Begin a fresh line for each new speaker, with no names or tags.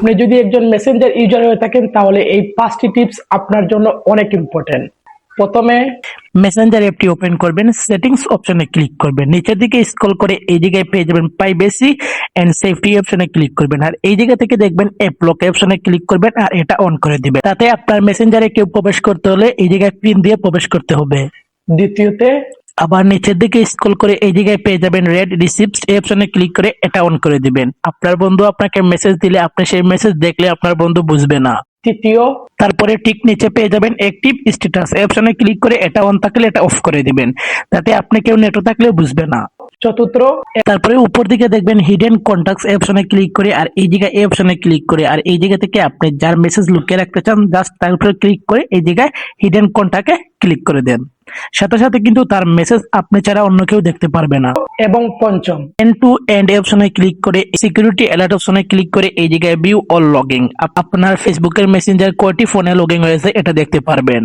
আপনি যদি একজন মেসেঞ্জার ইউজার হয়ে থাকেন তাহলে এই 5টি টিপস আপনার জন্য অনেক ইম্পর্টেন্ট। প্রথমে
মেসেঞ্জার অ্যাপটি ওপেন করবেন, সেটিংস অপশনে ক্লিক করবেন, নিচের দিকে স্ক্রল করে এই জায়গায় পেয়ে যাবেন প্রাইভেসি এন্ড সেফটি অপশনে ক্লিক করবেন, আর এই জায়গা থেকে দেখবেন অ্যাপ লক অপশনে ক্লিক করবেন আর এটা অন করে দিবেন। তাতে আপনার মেসেঞ্জারে কেউ প্রবেশ করতে হলে এই জায়গায় পিন দিয়ে প্রবেশ করতে হবে।
দ্বিতীয়তে
আবার নিচের দিকে স্ক্রল করে এই জায়গায় পেয়ে যাবেন রেড রিসিপ্টস এই অপশনে ক্লিক করে এটা অন করে দিবেন। আপনার বন্ধু আপনাকে মেসেজ দিলে আপনি সেই মেসেজ দেখলে আপনার বন্ধু বুঝবে না।
তৃতীয়
তারপরে ঠিক নিচে পেয়ে যাবেন অ্যাক্টিভ স্ট্যাটাস এই অপশনে ক্লিক করে এটা অন থাকলে এটা অফ করে দিবেন, তাতে আপনি কেউ নেটও থাকলেও বুঝবে না।
চতুর্থ
তারপরে উপর দিকে দেখবেন হিডেন কন্টাক্টস এই অপশনে ক্লিক করে আর এই জায়গায় এই অপশনে ক্লিক করে আর এই জায়গা থেকে আপনি যার মেসেজ লুকিয়ে রাখতে চান জাস্ট তার উপরে ক্লিক করে এই জায়গায় হিডেন কন্টাক্টে ক্লিক করে দেন। সাথে সাথে কিন্তু তার মেসেজ আপনি ছাড়া অন্য কেউ দেখতে পারবে না।
এবং পঞ্চম
এন্ড টু এন্ড অপশনে ক্লিক করে সিকিউরিটি অ্যালার্ট অপশনে ক্লিক করে এই জায়গায় ভিউ অল লগিং আপনার ফেসবুকের মেসেঞ্জার কয়টি ফোনে লগিং হয়েছে এটা দেখতে পারবেন।